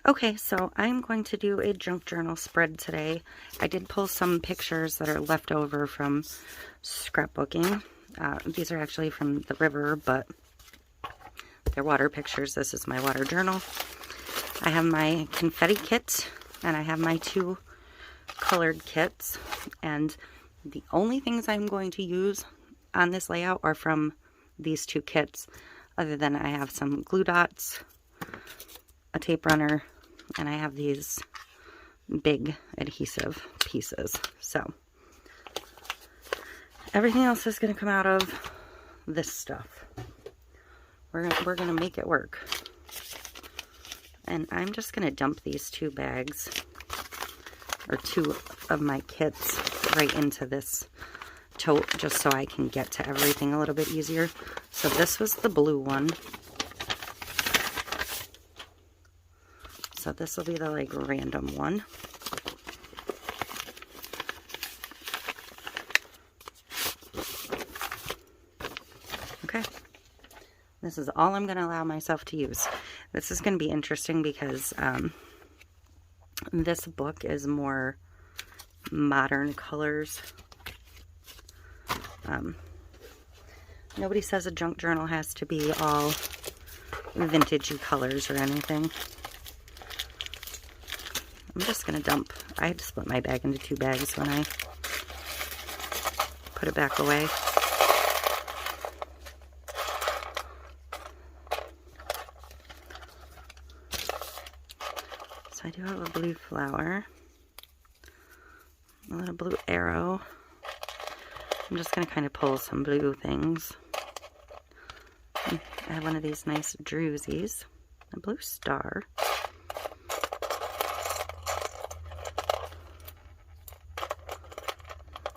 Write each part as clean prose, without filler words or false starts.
Okay, so I'm going to do a junk journal spread today. I did pull some pictures that are left over from scrapbooking. These are actually from the river, but they're water pictures. This is my water journal. I have my confetti kit, and I have my 2 colored kits, and the only things I'm going to use on this layout are from these 2 kits, other than I have some glue dots, a tape runner, and I have these big adhesive pieces. So everything else is going to come out of this stuff. We're gonna make it work. And I'm just gonna dump these 2 bags, or 2 of my kits, right into this tote, just so I can get to everything a little bit easier. So this was the blue one. So this will be the like random one. Okay. This is all I'm going to allow myself to use. This is going to be interesting because this book is more modern colors. Nobody says a junk journal has to be all vintagey colors or anything. I'm just going to dump. I had to split my bag into 2 bags when I put it back away. So I do have a blue flower, a little blue arrow. I'm just going to kind of pull some blue things. I have one of these nice drusies, a blue star.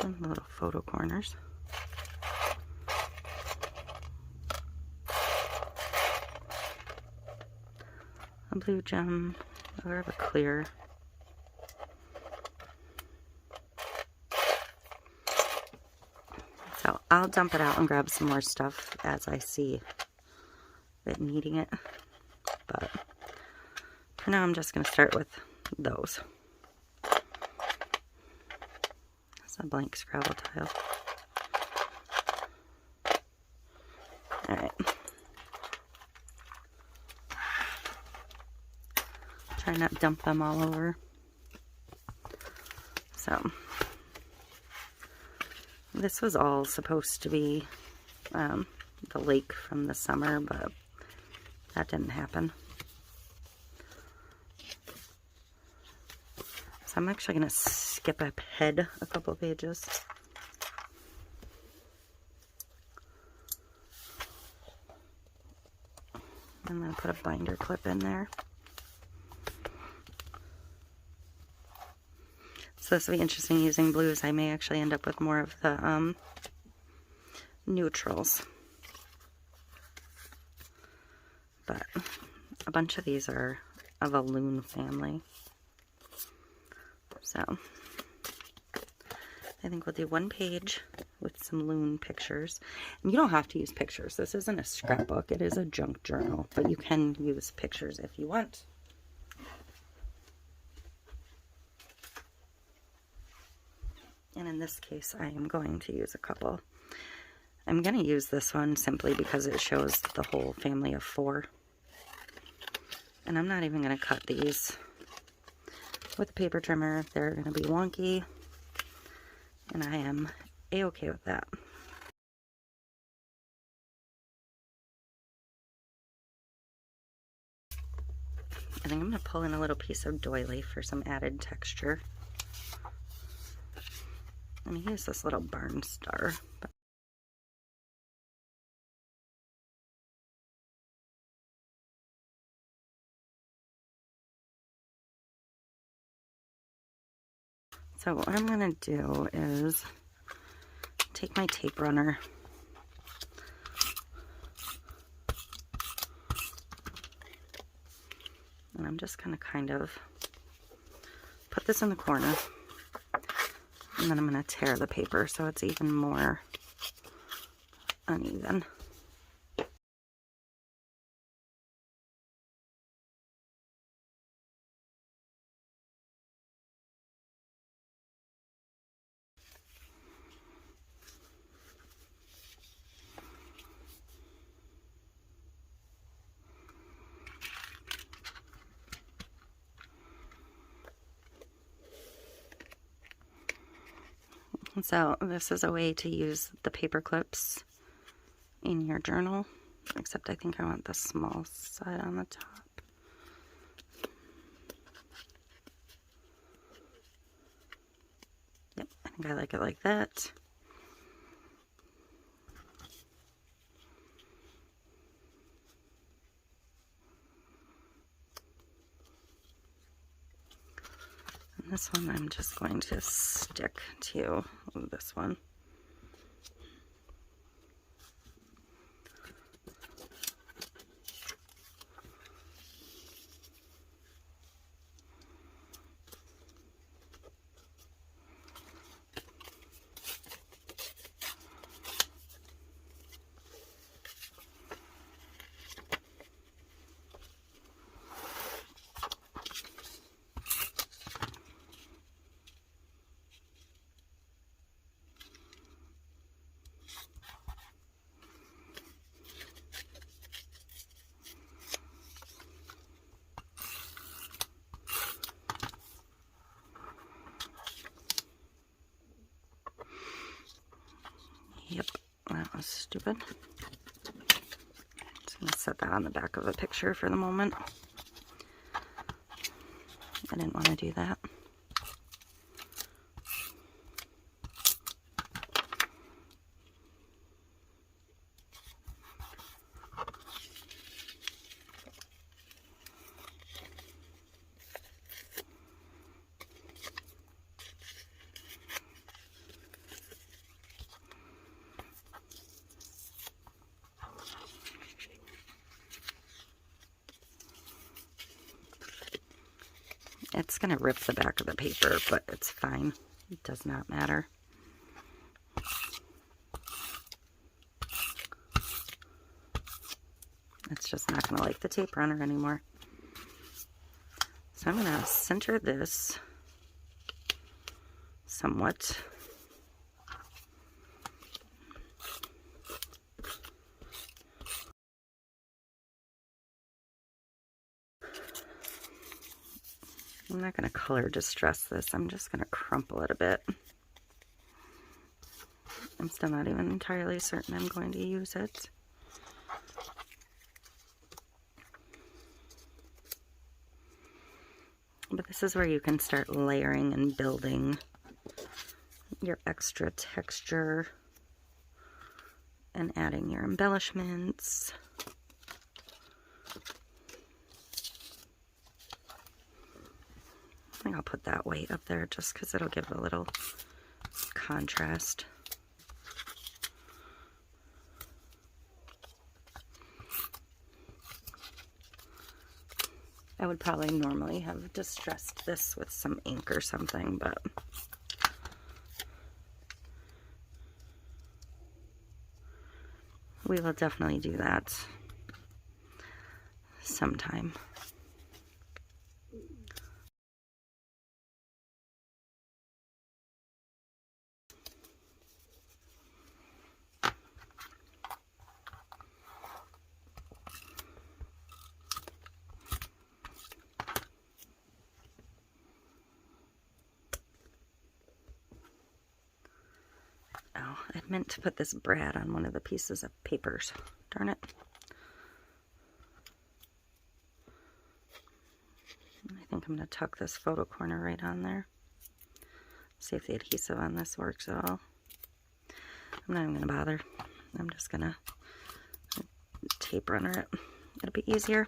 And little photo corners. A blue gem, or a clear. So I'll dump it out and grab some more stuff as I see it needing it. But for now, I'm just going to start with those. It's a blank Scrabble tile. Alright. Try not to dump them all over. So, this was all supposed to be the lake from the summer, but that didn't happen. So I'm actually going to skip ahead a couple pages. I'm going to put a binder clip in there. So this will be interesting using blues. I may actually end up with more of the neutrals. But a bunch of these are of a loon family. So I think we'll do 1 page with some loon pictures. And you don't have to use pictures. This isn't a scrapbook. It is a junk journal. But you can use pictures if you want. And in this case, I am going to use a couple. I'm going to use this one simply because it shows the whole family of 4. And I'm not even going to cut these with a paper trimmer. They're going to be wonky. And I am a-okay with that. I think I'm going to pull in a little piece of doily for some added texture. I'm going to use this little barn star. So what I'm going to do is take my tape runner and I'm just going to kind of put this in the corner, and then I'm going to tear the paper so it's even more uneven. So this is a way to use the paper clips in your journal, except I think I want the small side on the top. Yep, I think I like it like that. And this one I'm just going to stick to this one. Yep, that was stupid. Just gonna set that on the back of a picture for the moment. I didn't want to do that. It's going to rip the back of the paper, but it's fine. It does not matter. It's just not going to like the tape runner anymore. So I'm going to center this somewhat. I'm not going to color distress this. I'm just going to crumple it a bit. I'm still not even entirely certain I'm going to use it. But this is where you can start layering and building your extra texture and adding your embellishments. I think I'll put that weight up there just because it'll give a little contrast. I would probably normally have distressed this with some ink or something, but we will definitely do that sometime. Oh, I meant to put this brad on one of the pieces of papers. Darn it. I think I'm going to tuck this photo corner right on there. See if the adhesive on this works at all. I'm not even going to bother. I'm just going to tape runner it. It'll be easier.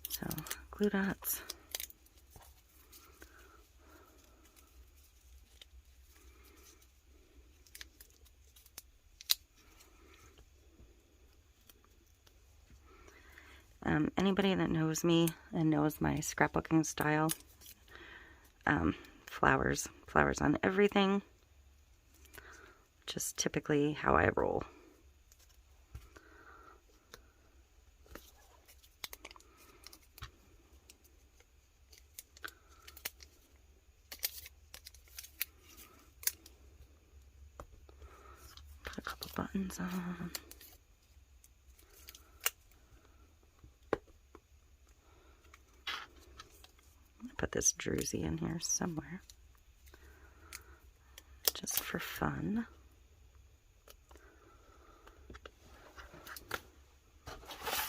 So, glue dots. Anybody that knows me and knows my scrapbooking style, flowers on everything, just typically how I roll. Put a couple buttons on. got this druzy in here somewhere, just for fun.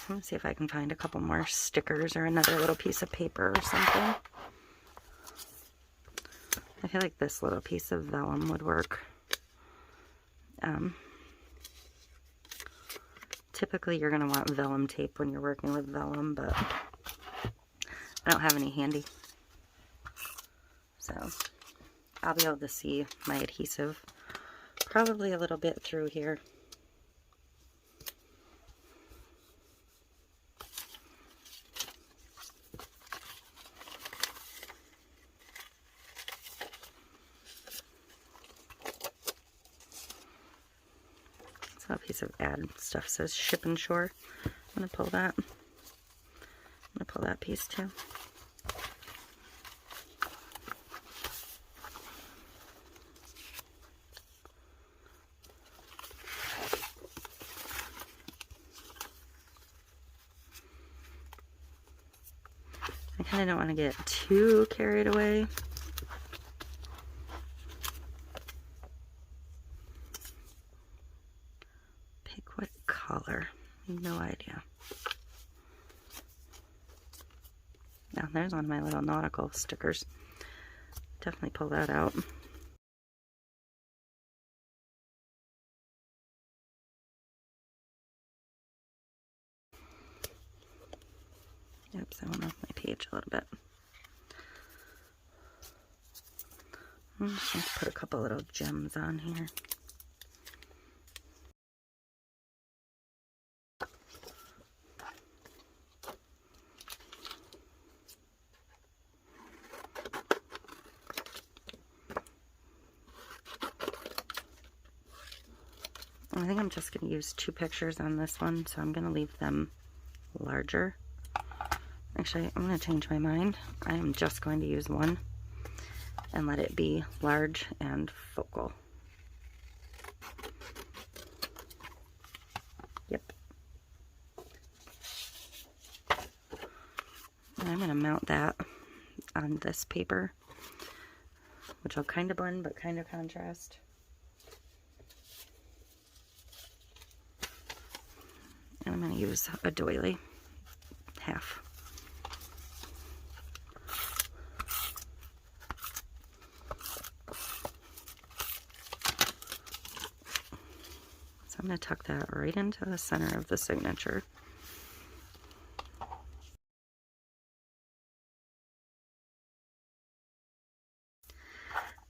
Let me see if I can find a couple more stickers or another little piece of paper or something. I feel like this little piece of vellum would work. Typically you're going to want vellum tape when you're working with vellum, but I don't have any handy. So I'll be able to see my adhesive probably a little bit through here. So a piece of ad stuff says Ship and Shore. I'm going to pull that. I'm going to pull that piece too. I kind of don't want to get too carried away. Pick what color? No idea. Now there's one of my little nautical stickers. Definitely pull that out. Oops, I went off my page a little bit. I'm just going to put a couple little gems on here. I think I'm just going to use 2 pictures on this one, so I'm going to leave them larger. Actually, I'm going to change my mind. I am just going to use 1 and let it be large and focal. Yep. And I'm going to mount that on this paper, which will kind of blend but kind of contrast. And I'm going to use a doily, half. So I'm going to tuck that right into the center of the signature.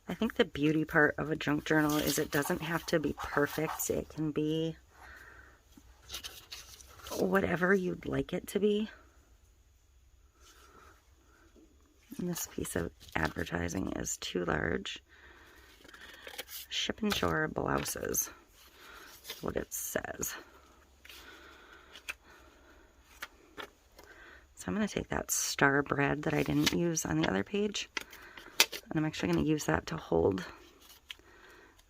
I think the beauty part of a junk journal is it doesn't have to be perfect. It can be whatever you'd like it to be. And this piece of advertising is too large. Ship and Shore blouses, is what it says. So I'm going to take that star brad that I didn't use on the other page, and I'm actually going to use that to hold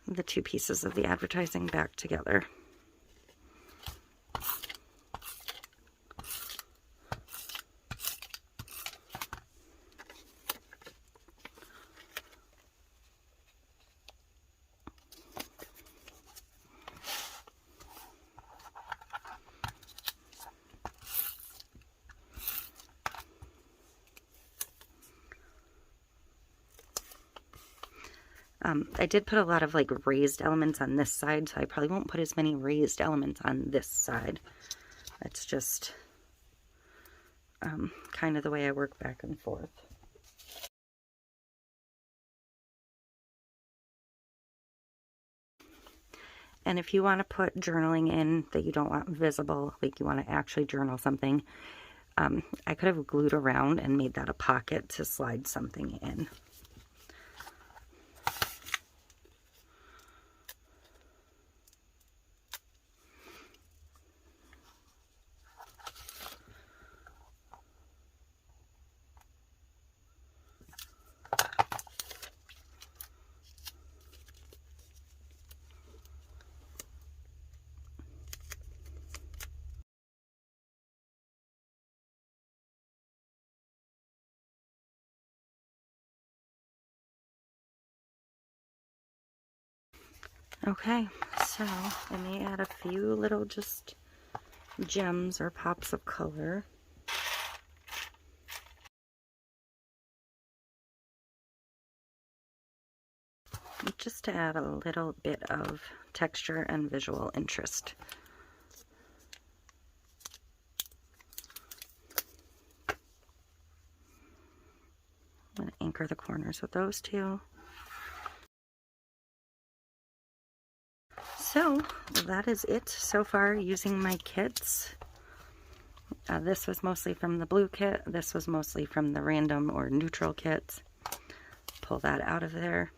the 2 pieces of the advertising back together. I did put a lot of like raised elements on this side, so I probably won't put as many raised elements on this side. That's just kind of the way I work back and forth. And if you want to put journaling in that you don't want visible, like you want to actually journal something, I could have glued around and made that a pocket to slide something in. Okay, so I may add a few little just gems or pops of color. Just to add a little bit of texture and visual interest. I'm going to anchor the corners with those two. So that is it so far using my kits. This was mostly from the blue kit. This was mostly from the random or neutral kits. Pull that out of there.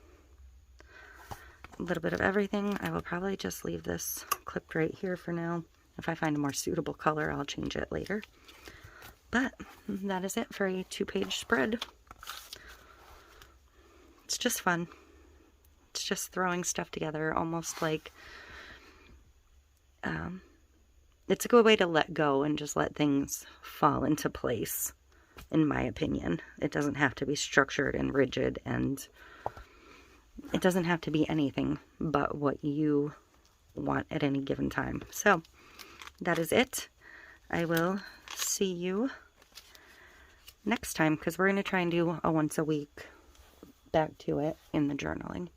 A little bit of everything. I will probably just leave this clipped right here for now. If I find a more suitable color, I'll change it later. But that is it for a 2-page spread. It's just fun. It's just throwing stuff together, almost like it's a good way to let go and just let things fall into place, in my opinion. It doesn't have to be structured and rigid, and it doesn't have to be anything but what you want at any given time. So that is it. I will see you next time, because we're going to try and do a once a week back to it in the journaling.